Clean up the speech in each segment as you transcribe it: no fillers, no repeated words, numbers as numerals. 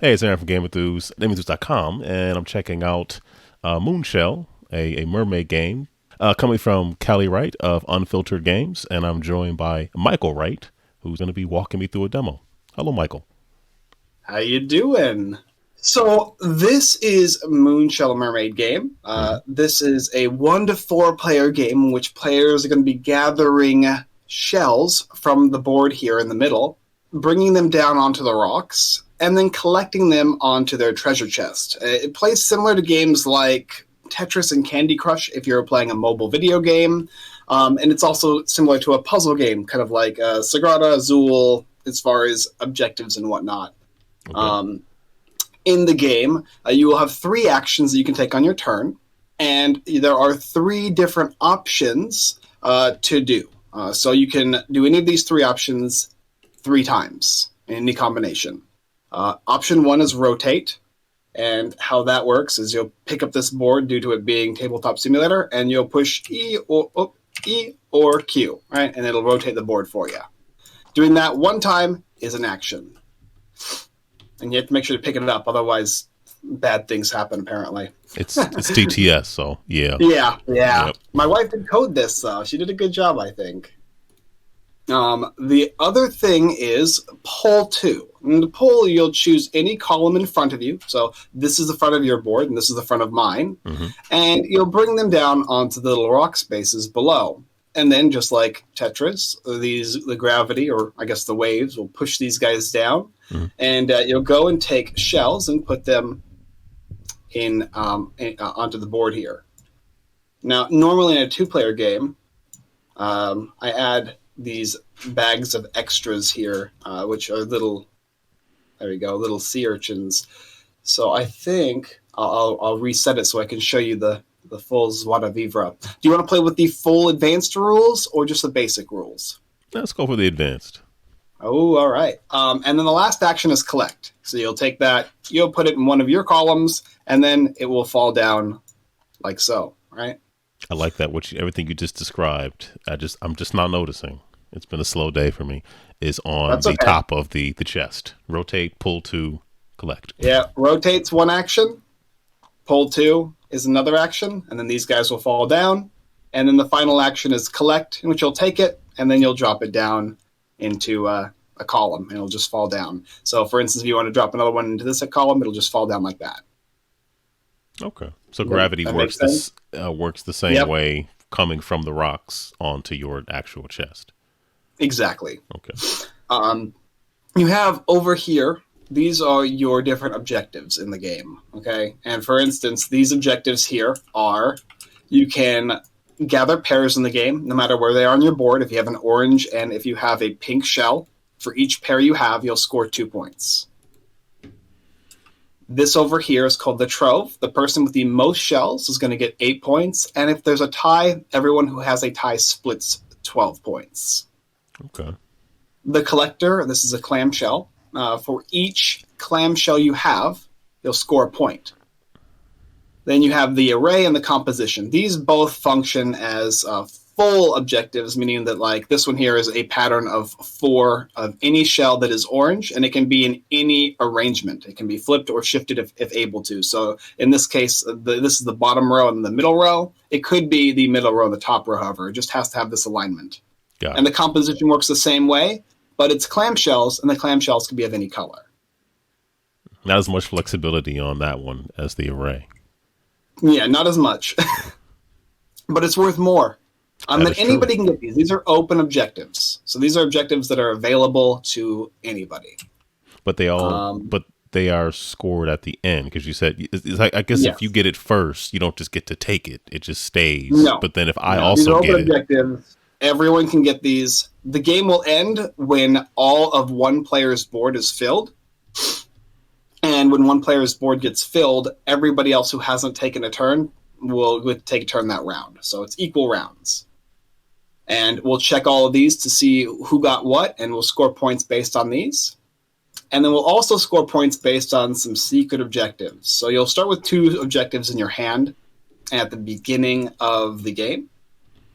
Hey, it's Aaron from GameEnthus, GameEnthus.com, and I'm checking out Moonshell, a mermaid game, coming from Calli Wright of Unfiltered Games, and I'm joined by Michael Wright, who's going to be walking me through a demo. Hello, Michael. How you doing? So this is Moonshell, a mermaid game. This is a 1 to 4 player game in which players are going to be gathering shells from the board here in the middle, bringing them down onto the rocks, and then collecting them onto their treasure chest. It plays similar to games like Tetris and Candy Crush if you're playing a mobile video game. And it's also similar to a puzzle game, kind of like Sagrada, Azul, as far as objectives and whatnot. Okay. In the game, you will have 3 actions that you can take on your turn, and there are 3 different options to do. So you can do any of these 3 options 3 times in any combination. Option 1 is rotate, and how that works is you'll pick up this board due to it being Tabletop Simulator, and you'll push E or Q, right? And it'll rotate the board for you. Doing that 1 time is an action. And you have to make sure to pick it up, otherwise bad things happen, apparently. It's TTS, so yeah. Yeah. Yep. My wife did code this, though. She did a good job, I think. The other thing is pull 2. In the pull, you'll choose any column in front of you. So this is the front of your board, and this is the front of mine. Mm-hmm. And you'll bring them down onto the little rock spaces below. And then, just like Tetris, the gravity, or I guess the waves, will push these guys down. Mm-hmm. And you'll go and take shells and put them onto the board here. Now, normally in a 2-player game, I add these bags of extras here, which are little sea urchins. So I think I'll reset it so I can show you the full Joie de Vivre. Do you want to play with the full advanced rules or just the basic rules? Let's go for the advanced. Oh, all right. And then the last action is collect. So you'll take that, you'll put it in one of your columns, and then it will fall down like so, right? I like that. Everything you just described, I'm just not noticing. It's been a slow day for me. Is on the top of the chest. Rotate, pull 2, collect. Yeah, rotate's 1 action. Pull 2 is another action, and then these guys will fall down. And then the final action is collect, in which you'll take it, and then you'll drop it down into a column, and it'll just fall down. So, for instance, if you want to drop another one into this column, it'll just fall down like that. Okay. So gravity works the same way coming from the rocks onto your actual chest. Exactly. Okay. You have over here, these are your different objectives in the game, okay? And for instance, these objectives here are, you can gather pairs in the game, no matter where they are on your board. If you have an orange and if you have a pink shell, for each pair you have, you'll score 2 points. This over here is called the Trove. The person with the most shells is going to get 8 points, and if there's a tie, everyone who has a tie splits 12 points. Okay. The Collector, this is a clamshell. For each clamshell you have, you'll score a point. Then you have the Array and the Composition. These both function as full objectives, meaning that like this one here is a pattern of 4 of any shell that is orange, and it can be in any arrangement. It can be flipped or shifted if able to. So in this case, this is the bottom row and the middle row. It could be the middle row and the top row, however. It just has to have this alignment. And the composition works the same way, but it's clamshells, and the clamshells can be of any color. Not as much flexibility on that one as the Array. Yeah, not as much. But it's worth more. But anybody can get these. These are open objectives. So these are objectives that are available to anybody. But they are scored at the end, because you said, it's like, I guess if you get it first, you don't just get to take it. It just stays. No. But then if I also get it. Objectives. Everyone can get these. The game will end when all of one player's board is filled. And when one player's board gets filled, everybody else who hasn't taken a turn will take a turn that round. So it's equal rounds. And we'll check all of these to see who got what, and we'll score points based on these. And then we'll also score points based on some secret objectives. So you'll start with 2 objectives in your hand at the beginning of the game.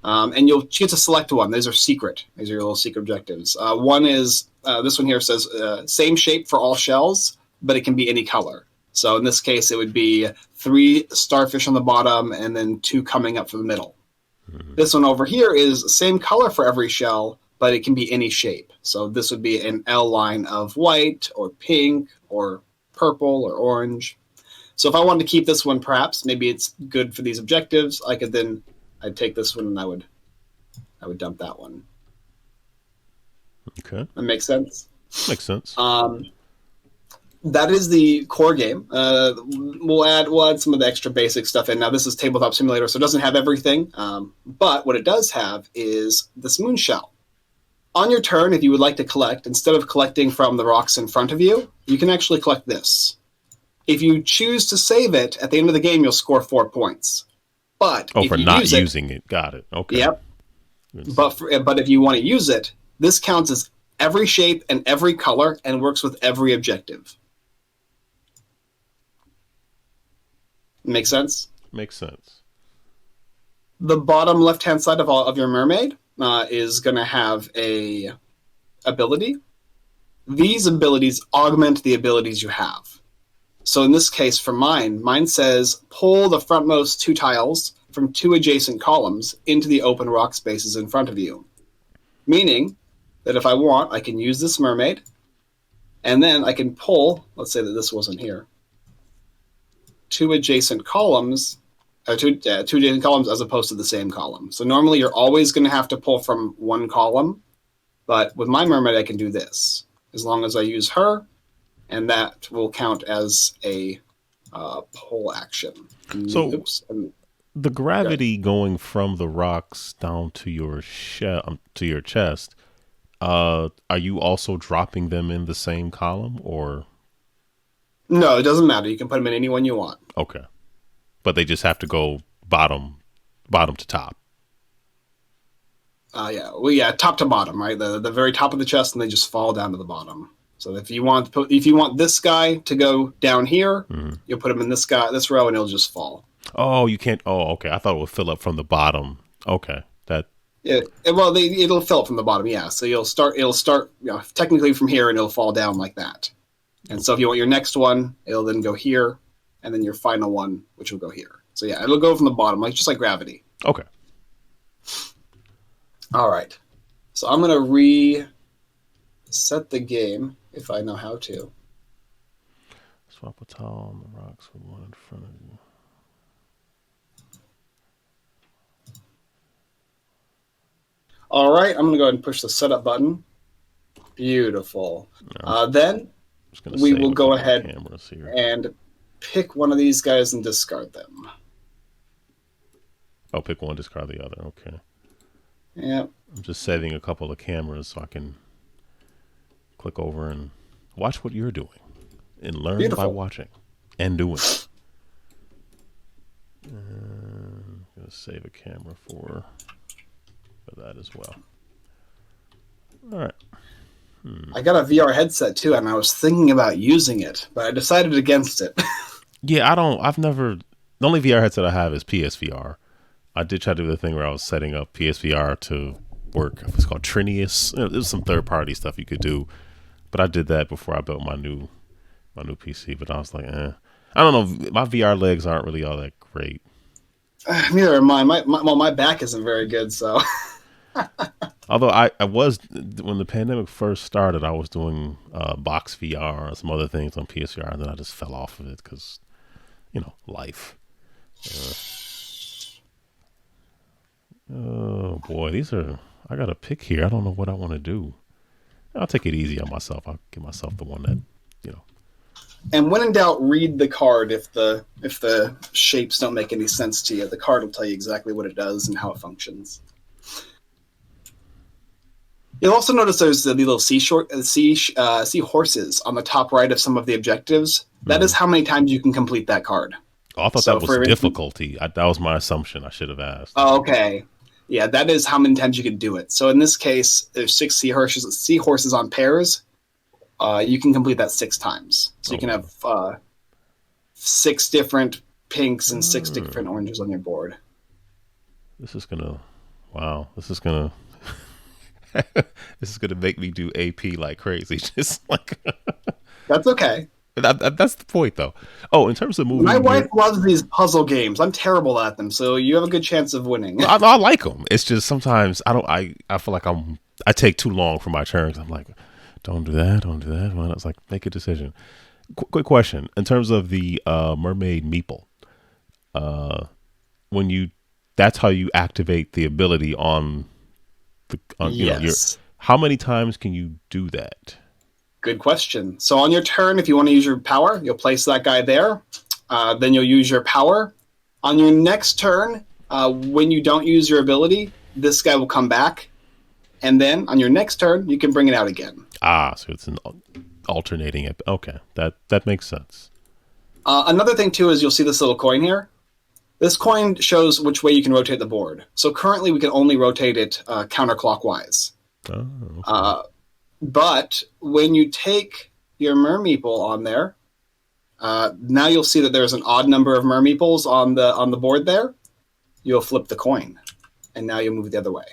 And you'll get to select one. These are secret. These are your little secret objectives. One is, this one here says, same shape for all shells. but it can be any color. So in this case, it would be 3 starfish on the bottom and then 2 coming up from the middle. This one over here is the same color for every shell, but it can be any shape. So this would be an L line of white or pink or purple or orange. So if I wanted to keep this one, perhaps maybe it's good for these objectives, I'd take this one and I would dump that one. Okay. That makes sense? Makes sense. That is the core game. We'll add some of the extra basic stuff in. Now, this is Tabletop Simulator, so it doesn't have everything. But what it does have is this Moonshell. On your turn, if you would like to collect, instead of collecting from the rocks in front of you, you can actually collect this. If you choose to save it, at the end of the game, you'll score 4 points. But if for you not use using it. Got it. Okay. Yep. But if you want to use it, this counts as every shape and every color and works with every objective. Make sense? Makes sense. The bottom left-hand side of your mermaid is going to have a ability. These abilities augment the abilities you have. So in this case, for mine says pull the frontmost 2 tiles from 2 adjacent columns into the open rock spaces in front of you. Meaning that if I want, I can use this mermaid, and then I can pull, let's say that this wasn't here, 2 adjacent columns, two adjacent columns as opposed to the same column. So normally you're always going to have to pull from one column, but with my mermaid I can do this. As long as I use her, and that will count as a pull action. So the gravity going from the rocks down to your to your chest, are you also dropping them in the same column, or? No, it doesn't matter. You can put them in any one you want. Okay. But they just have to go bottom to top. Yeah, top to bottom, right? The very top of the chest, and they just fall down to the bottom. So if you want this guy to go down here, you'll put him in this row, and it'll just fall. Oh, you can't. Oh, okay. I thought it would fill up from the bottom. Okay, it'll fill up from the bottom. Yeah, so it'll start, technically from here, and it'll fall down like that. And so if you want your next one, it'll then go here, and then your final one, which will go here. So yeah, it'll go from the bottom, just like gravity. Okay. All right. So I'm going to reset the game, if I know how to. Swap a towel on the rocks with one in front of you. All right, I'm going to go ahead and push the setup button. Beautiful. Then we will go ahead and pick one of these guys and discard them. Oh, pick one, discard the other. Okay. Yep. I'm just setting a couple of cameras so I can click over and watch what you're doing and learn by watching and doing. I'm going to save a camera for that as well. All right. I got a VR headset too, and I was thinking about using it, but I decided against it. Yeah, the only VR headset I have is PSVR. I did try to do the thing where I was setting up PSVR to work. It's called Trinius. There's some third-party stuff you could do, but I did that before I built my new PC. But I was like, I don't know. My VR legs aren't really all that great. Neither are mine. My back isn't very good, so. Although I was, when the pandemic first started, I was doing box VR and some other things on PSVR, and then I just fell off of it because, life. Oh boy, I got to pick here. I don't know what I want to do. I'll take it easy on myself. I'll give myself the one that, And when in doubt, read the card. If the shapes don't make any sense to you, the card will tell you exactly what it does and how it functions. You'll also notice there's the little sea horses on the top right of some of the objectives. That is how many times you can complete that card. Oh, I thought that was difficulty. That was my assumption. I should have asked. Oh, okay. Yeah, that is how many times you can do it. So in this case, there's 6 seahorses on pairs. You can complete that 6 times. So you can have 6 different pinks and 6 different oranges on your board. This is gonna make me do AP like crazy. Just like That's okay. That's the point, though. Oh, in terms of My moving wife your, loves these puzzle games. I'm terrible at them, so you have a good chance of winning. I like them. It's just sometimes I don't. I feel like I take too long for my turns. I'm like, don't do that. Don't do that. Well, it's like make a decision. Quick question: in terms of the mermaid meeple, when you that's how you activate the ability on your Yes. how many times can you do that? Good question. So on your turn, if you want to use your power, you'll place that guy there. Then you'll use your power. On your next turn, when you don't use your ability, this guy will come back. And then on your next turn, you can bring it out again. So it's an alternating. Okay, that makes sense. Another thing, too, is you'll see this little coin here. This coin shows which way you can rotate the board. So currently, we can only rotate it counterclockwise. Oh, okay. But when you take your mermeeple on there, now you'll see that there's an odd number of mermeeples on the board there. You'll flip the coin, and now you'll move the other way.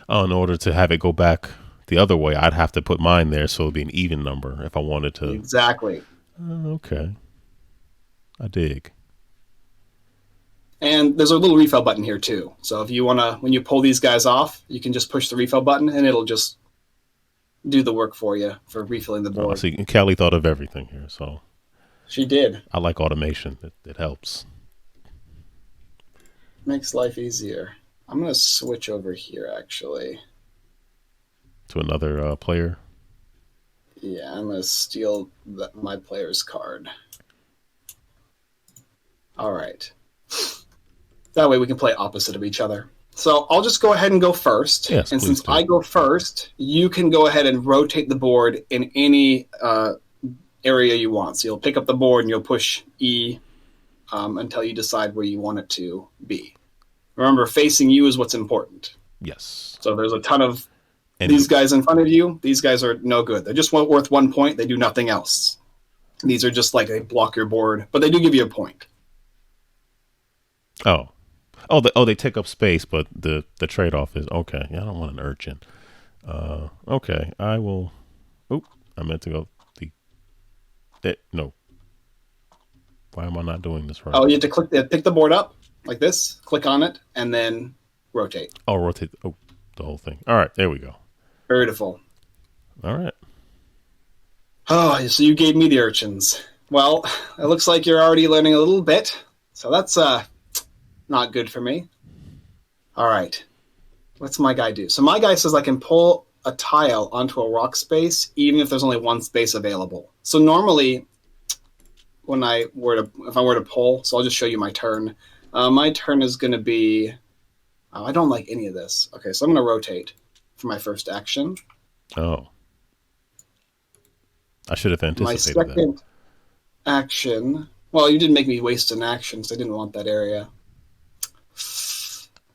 In order to have it go back the other way, I'd have to put mine there so it'd be an even number if I wanted to. Exactly. Okay. I dig. And there's a little refill button here too. So if you want to, when you pull these guys off, you can just push the refill button and it'll just do the work for you for refilling the board. See, Calli thought of everything here, so She did. I like automation. It helps. Makes life easier. I'm going to switch over here, actually. To another player. Yeah, I'm going to steal my player's card. All right. That way we can play opposite of each other. So I'll just go ahead and go first. Yes, and since do. I go first, you can go ahead and rotate the board in any area you want. So you'll pick up the board and you'll push E until you decide where you want it to be. Remember, facing you is what's important. Yes. So there's a ton of these guys in front of you. These guys are no good. They're just worth 1 point. They do nothing else. These are just like they block your board, but they do give you a point. They take up space, but the trade-off is okay. Yeah, I don't want an urchin. Okay, I will. Oop, I meant to go no. Why am I not doing this right? Oh, you have to pick the board up like this, click on it, and then rotate. Oh, rotate. Oh, the whole thing. All right, there we go. Beautiful. All right. Oh, so you gave me the urchins. Well, it looks like you're already learning a little bit, so that's not good for me. All right. What's my guy do? So my guy says I can pull a tile onto a rock space even if there's only one space available. So normally if I were to pull, so I'll just show you my turn. My turn is going to be, I don't like any of this. Okay, so I'm going to rotate for my first action. Oh. I should have anticipated my second action, well, you didn't make me waste an action, so I didn't want that area.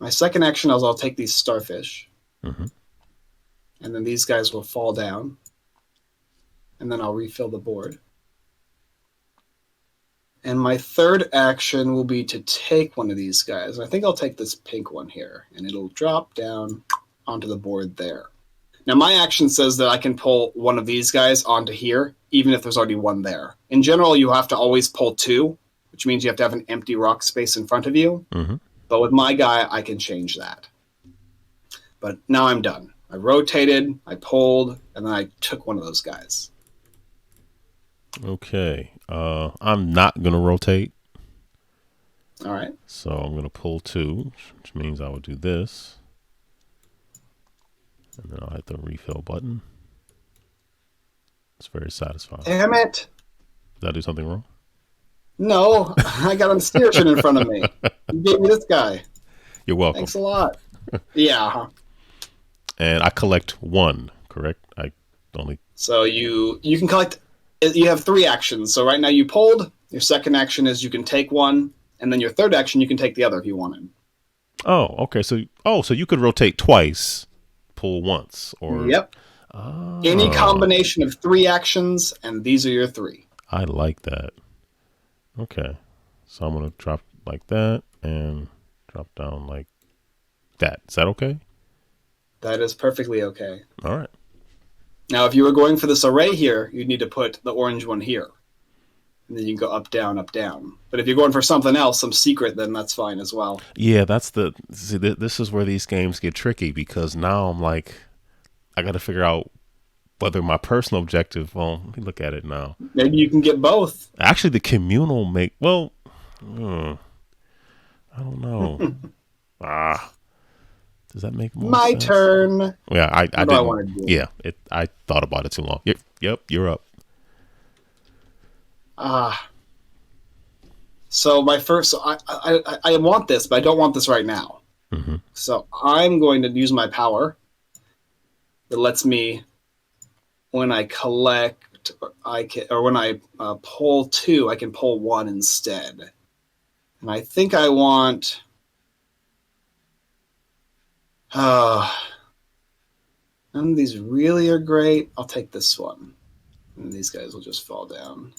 My second action is I'll take these starfish. Mm-hmm. And then these guys will fall down. And then I'll refill the board. And my third action will be to take one of these guys. I think I'll take this pink one here. And it'll drop down onto the board there. Now, my action says that I can pull one of these guys onto here, even if there's already one there. In general, you have to always pull two, which means you have to have an empty rock space in front of you. Mm-hmm. But with my guy, I can change that. But now I'm done. I rotated, I pulled, and then I took one of those guys. Okay. I'm not going to rotate. All right. So I'm going to pull two, which means I would do this. And then I'll hit the refill button. It's very satisfying. Damn it. Did I do something wrong? No, I got a steershin in front of me. You gave me this guy. You're welcome. Thanks a lot. Yeah. And I collect one, correct? I only. So you can collect. You have three actions. So right now you pulled. Your second action is you can take one, and then your third action you can take the other if you wanted. Oh, okay. So you could rotate twice, pull once, or yep. Any combination of three actions, and these are your three. I like that. Okay, so I'm gonna drop like that and drop down like that. Is that okay? That is perfectly okay. All right. Now, if you were going for this array here, you'd need to put the orange one here. And then you can go up, down, up, down. But if you're going for something else, some secret, then that's fine as well. Yeah, this is where these games get tricky, because now I'm like, I got to figure out whether my personal objective, well, let me look at it now. Maybe you can get both. Actually, the communal I don't know. Does that make more My sense? turn. Yeah, I didn't. I wanna do? Yeah, I thought about it too long. Yep, you're up. So my first, I want this, but I don't want this right now. Mm-hmm. So I'm going to use my power. It lets me, when I collect, when I pull 2, I can pull 1 instead. And I think I want. None of these really are great. I'll take this one. And these guys will just fall down.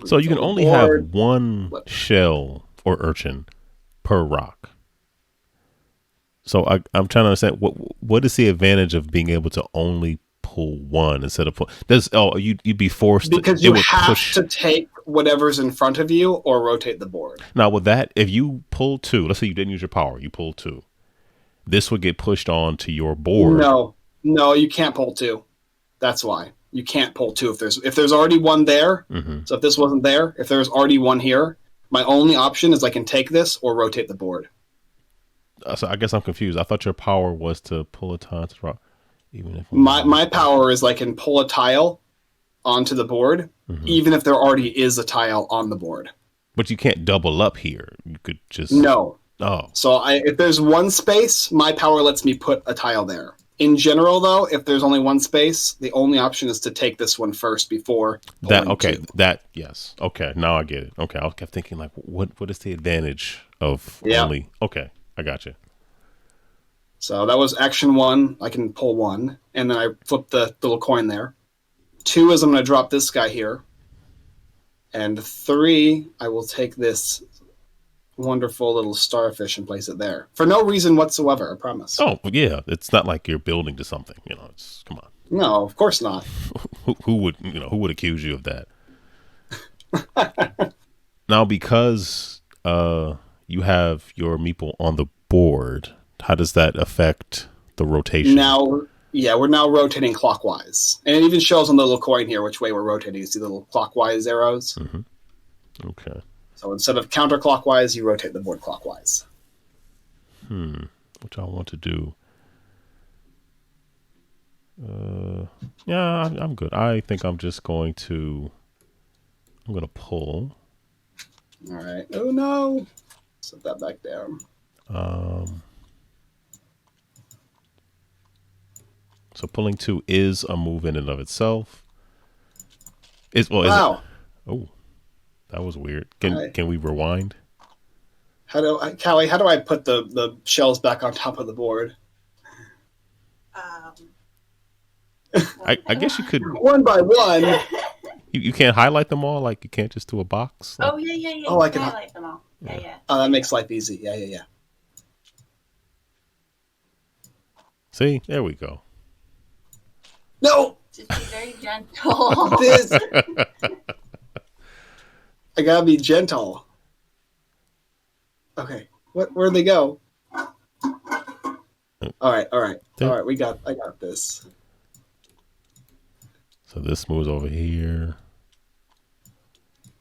So you can only have one shell or urchin per rock. So I'm trying to understand what is the advantage of being able to only pull 1 instead of you'd be forced because you have to take whatever's in front of you or rotate the board. Now with that, if you pull 2, let's say you didn't use your power, you pull 2, this would get pushed on to your board. No, you can't pull 2. That's why you can't pull 2 if there's already 1 there. Mm-hmm. So if this wasn't there, if there's already 1 here, my only option is I can take this or rotate the board. So I guess I'm confused. I thought your power was to pull a tile to rock. Even if my power is I can pull a tile onto the board, even if there already is a tile on the board. But you can't double up here. You could just no. Oh, so if there's 1 space, my power lets me put a tile there. In general, though, if there's only 1 space, the only option is to take this one first before that. Okay, 2. Yes. Okay, now I get it. Okay, I kept thinking like, what is the advantage of only? Okay, I got you. So that was action 1. I can pull 1, and then I flip the little coin there. 2 is I'm going to drop this guy here, and 3 I will take this wonderful little starfish and place it there for no reason whatsoever. I promise. Oh yeah, it's not like you're building to something. It's come on. No, of course not. who would accuse you of that? Now, because you have your meeple on the board, how does that affect the rotation? Now, we're now rotating clockwise, and it even shows on the little coin here which way we're rotating. You see the little clockwise arrows. Mm-hmm. Okay. So instead of counterclockwise, you rotate the board clockwise. Which I want to do. Yeah, I'm good. I think I'm just going to. I'm going to pull. All right. Oh no! Set that back down. So pulling 2 is a move in and of itself. Wow. Oh, that was weird. Can we rewind? Calli, how do I put the shells back on top of the board? I guess you could. One by one. You can't highlight them all? Like you can't just do a box? Like, yeah. Oh, I can highlight them all. Yeah. Oh, that makes life easy. Yeah. See? There we go. No! Just be very gentle. I gotta be gentle. Okay. Where'd they go? All right. I got this. So this moves over here.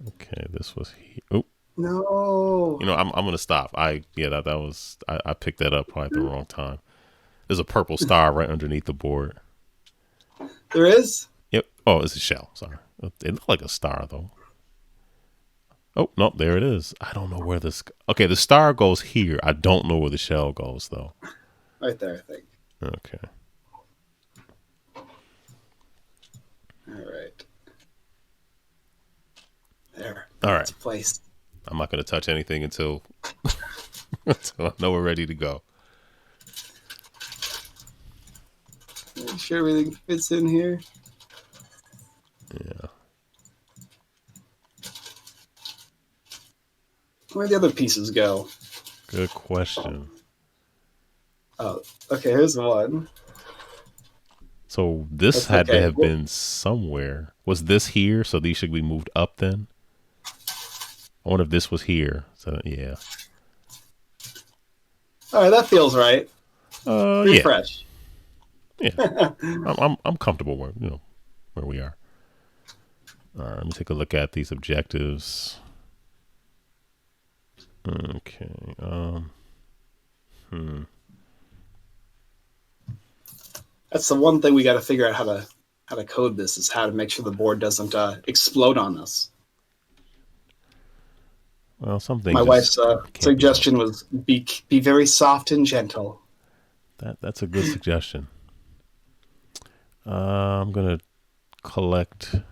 Okay, this was here. Oh. No. I'm gonna stop. I picked that up probably at the wrong time. There's a purple star right underneath the board. There is? Yep. Oh, it's a shell. Sorry. It looked like a star though. Oh, no, there it is. I don't know where this. Okay, the star goes here. I don't know where the shell goes though. Right there, I think. Okay. All right. There. All right. It's placed. I'm not going to touch anything until I know we're ready to go. Make sure everything fits in here. Yeah. Where'd the other pieces go? Good question. Oh, okay, here's one. So this That's had to okay. have been somewhere. Was this here? So these should be moved up then? I wonder if this was here. So yeah. All right, that feels right. Yeah. Refresh. Yeah. I'm comfortable where we are. All right, let me take a look at these objectives. Okay. That's the one thing we got to figure out how to code this, is how to make sure the board doesn't explode on us. Well, some things My wife's can't be helped. suggestion was be very soft and gentle. That's a good suggestion. I'm gonna collecting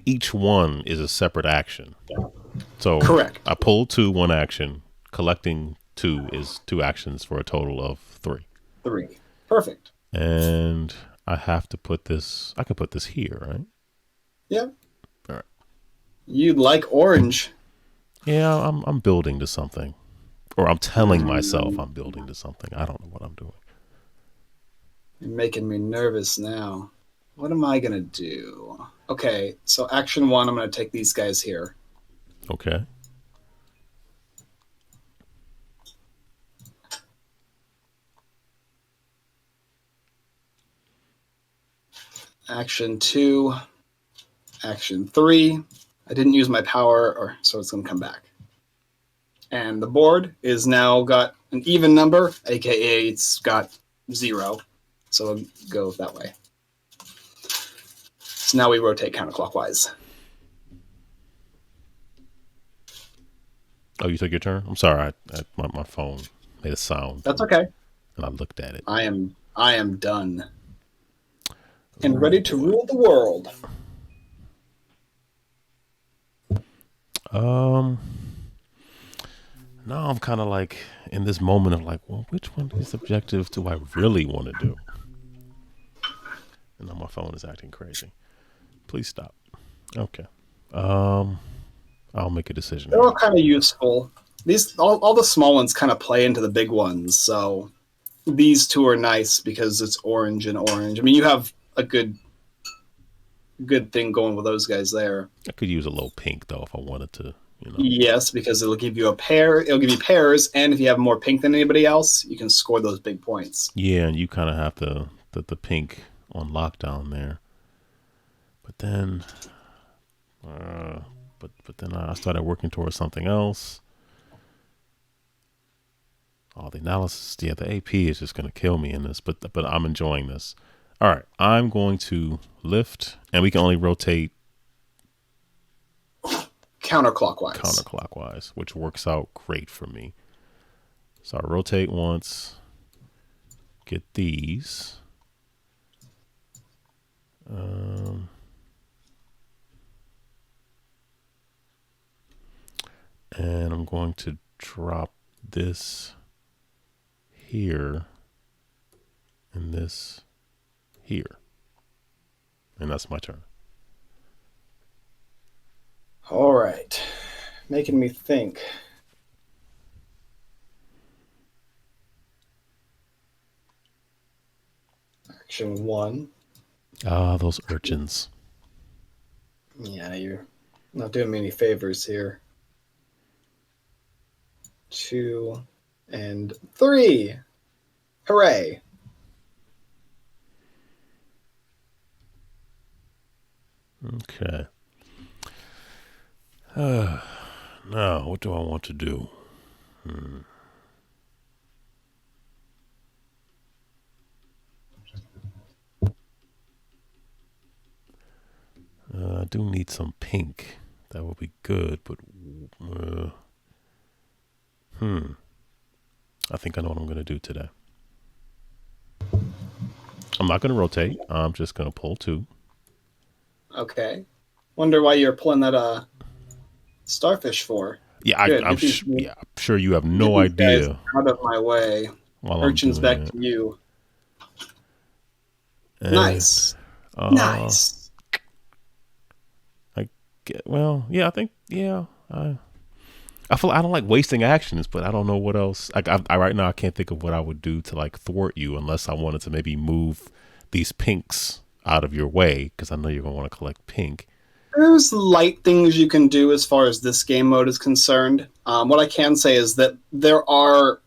each one is a separate action. So Correct. I pull 2, 1 action. Collecting 2 is 2 actions for a total of 3. 3. Perfect. And I have to put this. I can put this here, right? Yeah. All right. You'd like orange. Yeah, I'm building to something, or I'm telling myself I'm building to something. I don't know what I'm doing. You're making me nervous now. What am I going to do? Okay, so action 1, I'm going to take these guys here. Okay. Action 2, action 3. I didn't use my power, so it's going to come back. And the board is now got an even number, aka it's got 0. So we'll go that way. So now we rotate counterclockwise. Oh, you took your turn? I'm sorry. My phone made a sound. That's okay. And I looked at it. I am done. And ready to rule the world. Now I'm kind of like in this moment of like, well, which one of these objectives do I really want to do? And now my phone is acting crazy. Please stop. Okay. I'll make a decision. They're all kind of useful. These all the small ones kind of play into the big ones. So these 2 are nice because it's orange and orange. I mean, you have a good thing going with those guys there. I could use a little pink though if I wanted to. Yes, because it'll give you a pair. It'll give you pairs, and if you have more pink than anybody else, you can score those big points. Yeah, and you kind of have the pink on lockdown there. But then, but then I started working towards something else. Oh, the analysis, yeah, the AP is just gonna kill me in this. But I'm enjoying this. All right, I'm going to lift, and we can only rotate Counterclockwise, which works out great for me. So I rotate once, get these. And I'm going to drop this here and this here. And that's my turn. All right. Making me think. Action 1. Ah, those urchins. Yeah, you're not doing me any favors here. 2 and 3. Hooray. Okay. Now, what do I want to do? I do need some pink. That would be good, but I think I know what I'm going to do today. I'm not going to rotate. I'm just going to pull 2. Okay. Wonder why you're pulling that starfish for. Yeah, Good. I'm sure you have no idea. Out of my way. Urchins back to you. And, nice. Nice. I think I feel I don't like wasting actions, but I don't know what else. I right now I can't think of what I would do to like thwart you unless I wanted to maybe move these pinks out of your way because I know you're gonna want to collect pink. There's light things you can do as far as this game mode is concerned. What I can say is that there are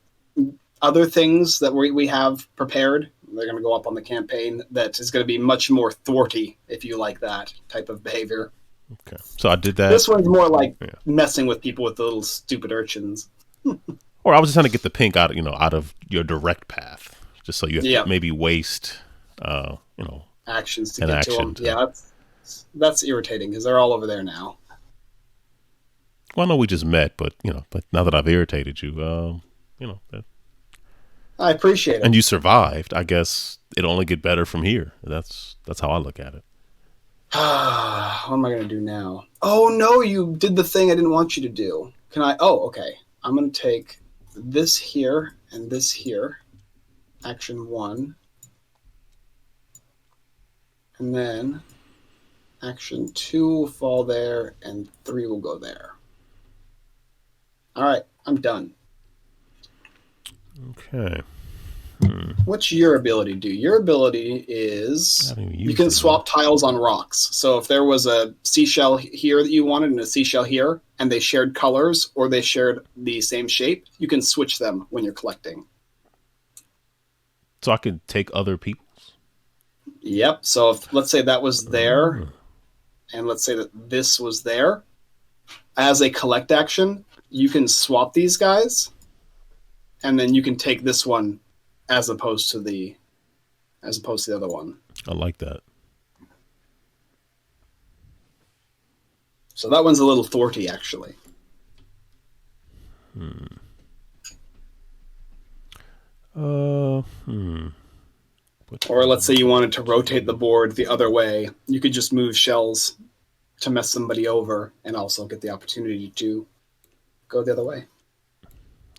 other things that we have prepared. They're going to go up on the campaign that is going to be much more thwarty, if you like that type of behavior. Okay, so I did that. This one's more like messing with people with the little stupid urchins. Or I was just trying to get the pink out, out of your direct path, just so you have to maybe waste, actions to get to them. Yeah, that's irritating because they're all over there now. Well, I know we just met, but now that I've irritated you, I appreciate it. And you survived. I guess it'll only get better from here. That's how I look at it. What am I going to do now? Oh, no, you did the thing I didn't want you to do. Can I? Oh, okay. I'm going to take this here and this here. Action 1. And then action 2 will fall there and 3 will go there. All right, I'm done. Okay. What's your ability do? Your ability is you can swap tiles on rocks. So if there was a seashell here that you wanted and a seashell here, and they shared colors or they shared the same shape, you can switch them when you're collecting. So I could take other people's? Yep. So if, let's say that was there, and let's say that this was there, as a collect action, you can swap these guys, and then you can take this one as opposed to the other one. I like that. So that one's a little thwarty, actually. Or let's say you wanted to rotate the board the other way. You could just move shells to mess somebody over and also get the opportunity to go the other way.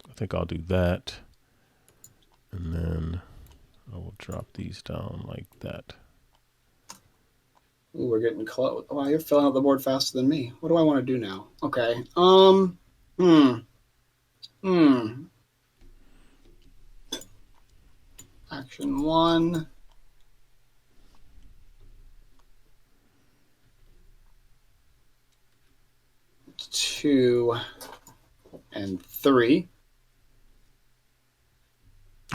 I think I'll do that. And then I will drop these down like that. Ooh, we're getting close. Wow, you're filling out the board faster than me. What do I want to do now? Okay. Action 1. Two and 3.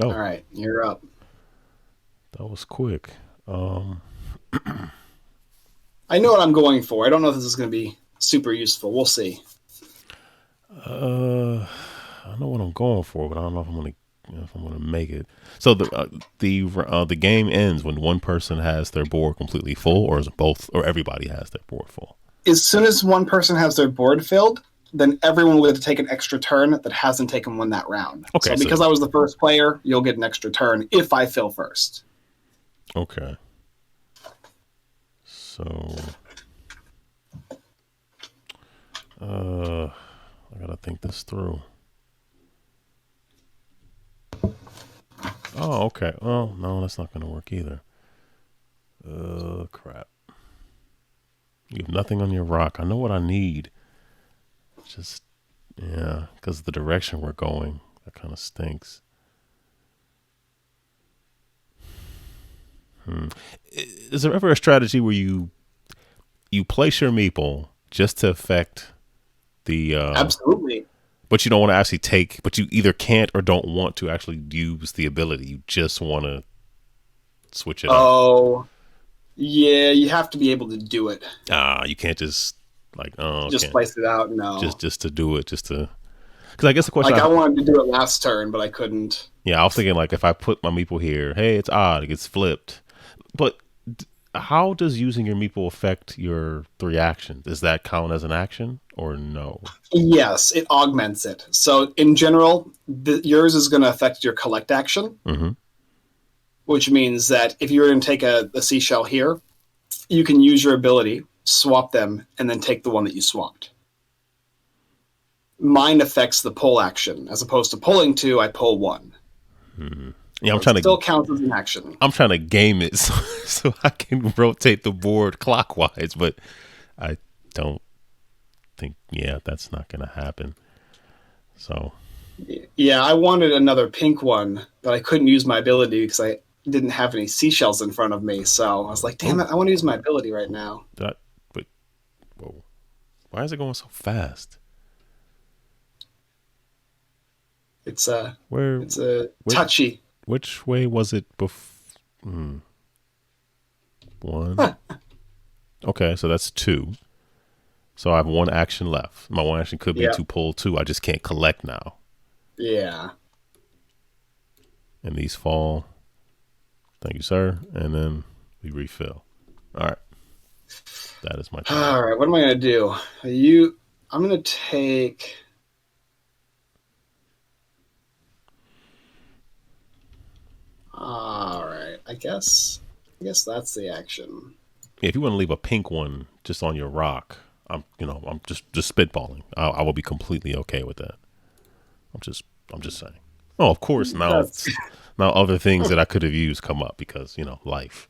Oh. All right, you're up. That was quick. I know what I'm going for. I don't know if this is going to be super useful. We'll see. I know what I'm going for, but I don't know if I'm gonna make it. So the game ends when one person has their board completely full, or is it both, or everybody has their board full? As soon as one person has their board filled, then everyone will get to take an extra turn that hasn't taken one that round. Okay, so because I was the first player, you'll get an extra turn if I fill first. Okay. So, I gotta think this through. Oh, okay. Oh, no, that's not gonna work either. Crap. You have nothing on your rock. I know what I need. Just, yeah, because of the direction we're going. That kind of stinks. Is there ever a strategy where you place your meeple just to affect the... Absolutely. But you don't want to actually take... But you either can't or don't want to actually use the ability. You just want to switch it up. Oh, yeah, you have to be able to do it. You can't just... Just place it out. No, just to do it, just to. Because I guess the question, I wanted to do it last turn, but I couldn't. Yeah, I was thinking if I put my meeple here, hey, it's odd, it gets flipped. But how does using your meeple affect your 3 actions? Does that count as an action or no? Yes, it augments it. So in general, yours is going to affect your collect action, which means that if you were going to take a seashell here, you can use your ability, swap them, and then take the one that you swapped. Mine affects the pull action. As opposed to pulling 2, I pull 1. Yeah, it still counts as an action. I'm trying to game it so I can rotate the board clockwise, but I don't think, that's not going to happen. So Yeah, I wanted another pink one, but I couldn't use my ability because I didn't have any seashells in front of me. So I was like, damn it, I want to use my ability right now. wait, whoa. Why is it going so fast? It's a Where touchy. which way was it before? One. Okay, so that's 2. So I have 1 action left. My 1 action could be to pull 2. I just can't collect now. Yeah. And these fall. Thank you, sir. And then we refill. All right. That is my turn. All right, what am I going to do? I'm going to take... All right, I guess that's the action. Yeah, if you want to leave a pink one just on your rock, I'm just spitballing. I will be completely okay with that. I'm just saying. Oh, of course. Now other things that I could have used come up because life.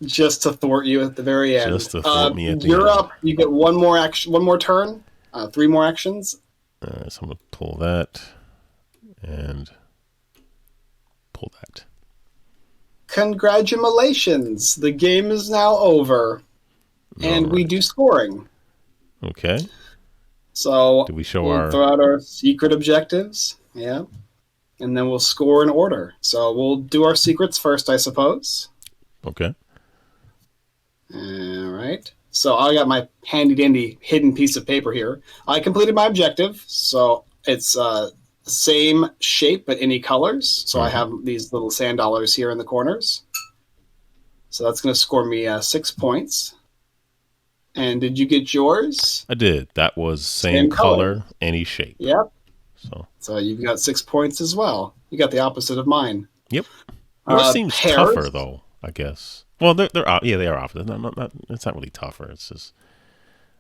Just to thwart you at the very end. Just to thwart me at the You're end. up. You get one more action, 1 more turn, 3 more actions. So I'm gonna pull that and pull that. Congratulations! The game is now over, and we do scoring. Okay. So Do we show we'll our throw out our secret objectives, yeah, and then we'll score in order. So we'll do our secrets first, I suppose. Okay. All right. So I got my handy dandy hidden piece of paper here. I completed my objective, so it's same shape but any colors. So I have these little sand dollars here in the corners. So that's going to score me 6 points. And did you get yours? I did. That was same color, any shape. Yep. So you've got 6 points as well. You got the opposite of mine. Yep. Yours seems pairs. tougher though, I guess. Well, they are opposite. It's not really tougher. It's just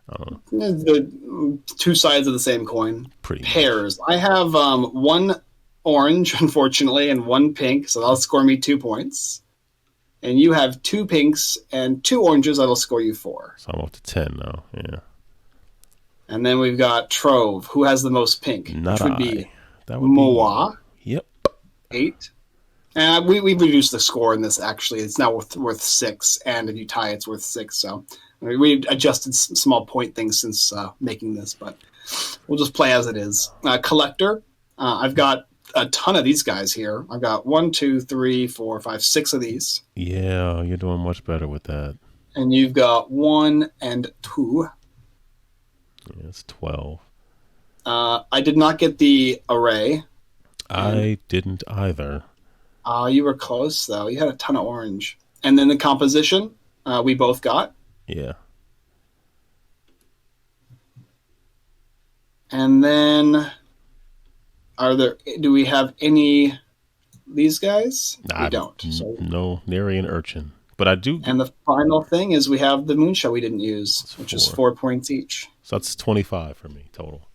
I don't know. The 2 sides of the same coin. Pretty pairs. I have 1 orange, unfortunately, and 1 pink, so that'll score me 2 points. And you have 2 pinks and 2 oranges, that'll score you 4. So I'm up to 10 now. Yeah. And then we've got Trove, who has the most pink, Not which would I. be That would Moa. Yep. 8. And we reduced the score in this, actually. It's now worth 6, and if you tie, it's worth 6. So we adjusted some small point things since making this, but we'll just play as it is. Collector. I've got a ton of these guys here. I've got 1, 2, 3, 4, 5, 6 of these. Yeah, you're doing much better with that. And you've got 1 and 2. Yeah, it's 12. I did not get the array. I didn't either. You were close, though. You had a ton of orange. And then the composition, we both got. Yeah. And then, do we have any these guys? We don't. So. No, nary an urchin. But I do. And the final thing is we have the Moonshell we didn't use, which is 4 points each. So that's 25 for me total.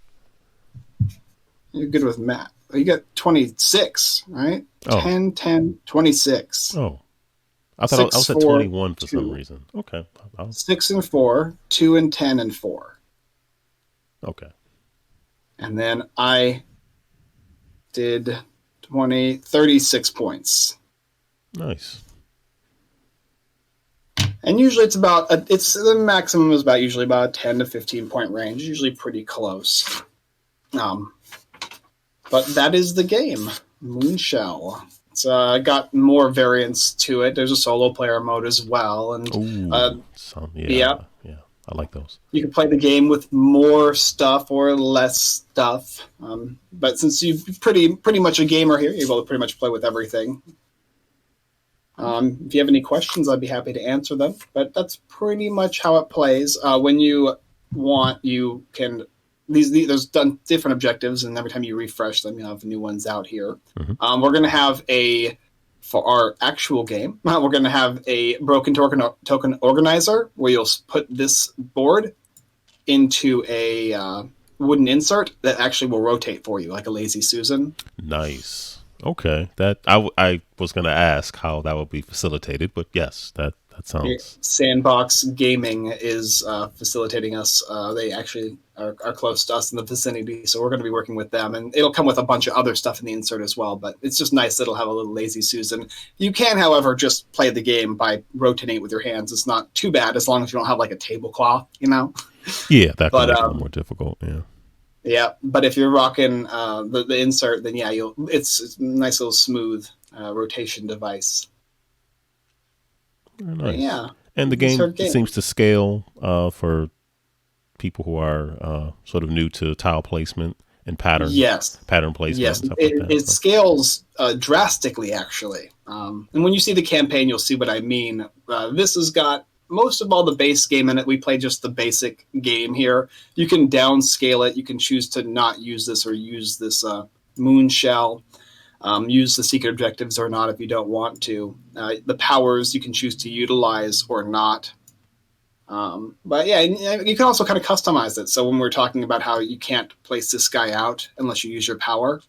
You're good with math. You got 26, right? Oh. 10, 10, 26. Oh. I thought I was at 21 for some reason. Okay. 6 and 4, 2 and 10 and 4. Okay. And then I did 36 points. Nice. And usually it's the maximum is usually about a 10 to 15 point range, usually pretty close. But that is the game, Moonshell. It's got more variants to it. There's a solo player mode as well, and yeah, I like those. You can play the game with more stuff or less stuff. But since you're pretty much a gamer here, you're able to pretty much play with everything. If you have any questions, I'd be happy to answer them. But that's pretty much how it plays. When you want, you can. There's done different objectives, and every time you refresh them, you'll have new ones out here. Mm-hmm. We're going to have for our actual game, we're going to have a broken token organizer where you'll put this board into a wooden insert that actually will rotate for you, like a Lazy Susan. Nice. Okay. That I was going to ask how that would be facilitated, but yes, that that sounds. Sandbox Gaming is facilitating us. They actually are close to us in the vicinity, so we're going to be working with them, and it'll come with a bunch of other stuff in the insert as well. But it's just nice that it'll have a little Lazy Susan. You can, however, just play the game by rotating it with your hands. It's not too bad as long as you don't have like a tablecloth, you know. Yeah, that can make it a little more difficult. Yeah. Yeah, but if you're rocking the insert, then yeah, it's a nice little smooth rotation device. Very nice. Yeah, and the game seems to scale for people who are sort of new to tile placement and pattern placement. Yes, stuff it scales drastically, actually. And when you see the campaign, you'll see what I mean. This has got most of all the base game in it. We play just the basic game here. You can downscale it. You can choose to not use this or use this Moonshell. Use the secret objectives or not if you don't want to. The powers you can choose to utilize or not. But yeah, you can also kind of customize it. So when we're talking about how you can't place this guy out unless you use your power,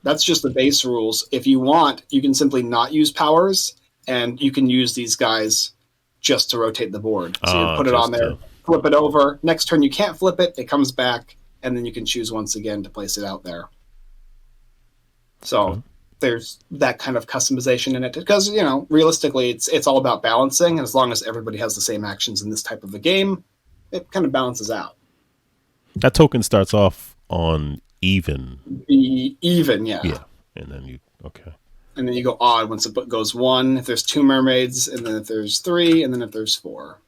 that's just the base rules. If you want, you can simply not use powers, and you can use these guys just to rotate the board. So you put it on there, flip it over. Next turn you can't flip it, it comes back, and then you can choose once again to place it out there. So there's that kind of customization in it because, you know, realistically, it's all about balancing. And as long as everybody has the same actions in this type of a game, it kind of balances out. That token starts off on even. Even, yeah. Yeah. And then And then you go odd once it goes 1, if there's 2 mermaids, and then if there's 3, and then if there's 4.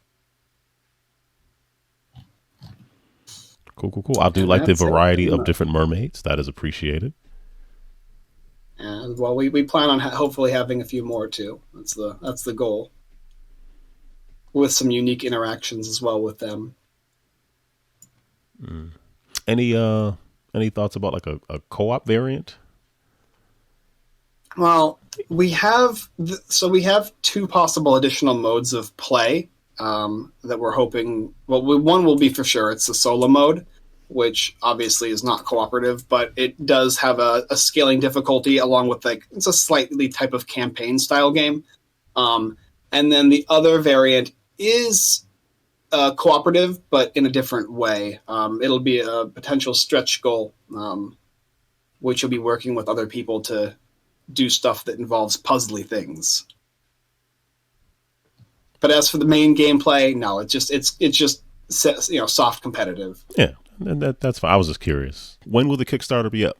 Cool. I do like the variety of different mermaids. That is appreciated. And well, we plan on hopefully having a few more too. That's the goal. With some unique interactions as well with them. Any thoughts about like a co-op variant? Well, we have 2 possible additional modes of play that we're hoping. Well, one will be for sure. It's the solo mode, which obviously is not cooperative, but it does have a scaling difficulty along with it's a slightly type of campaign style game. And then the other variant is cooperative, but in a different way. It'll be a potential stretch goal, which you'll be working with other people to do stuff that involves puzzly things. But as for the main gameplay, no, it's just soft competitive. Yeah. And that's fine. I was just curious. When will the Kickstarter be up?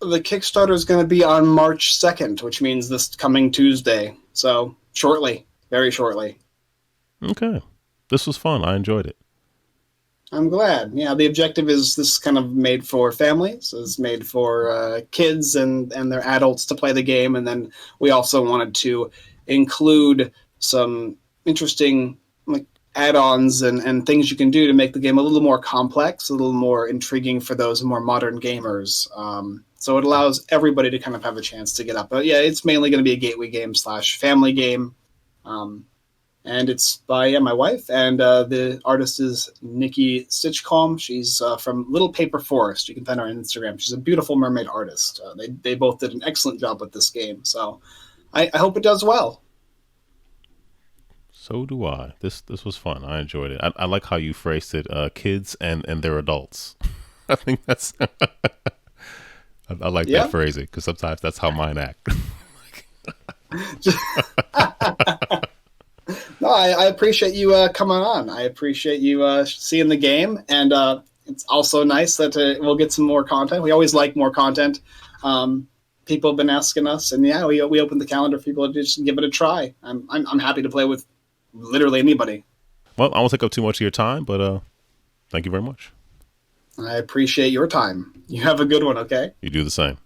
The Kickstarter is going to be on March 2nd, which means this coming Tuesday. So shortly, very shortly. Okay. This was fun. I enjoyed it. I'm glad. Yeah, the objective is this is kind of made for families. It's made for kids and their adults to play the game. And then we also wanted to include some interesting add-ons and things you can do to make the game a little more complex, a little more intriguing for those more modern gamers. So it allows everybody to kind of have a chance to get up. But yeah, it's mainly going to be a gateway game / family game. And it's by my wife, and the artist is Nikkie Stinchcombe. She's from Little Paper Forest. You can find her on Instagram. She's a beautiful mermaid artist. They both did an excellent job with this game. So I hope it does well. So do I. This was fun. I enjoyed it. I like how you phrased it, kids and their adults. I think that's... I like that phrasing, because sometimes that's how mine act. No, I appreciate you coming on. I appreciate you seeing the game, and it's also nice that we'll get some more content. We always like more content. People have been asking us, and yeah, we opened the calendar for people to just give it a try. I'm happy to play with literally anybody. Well, I won't take up too much of your time, but thank you very much. I appreciate your time. You have a good one, okay? You do the same.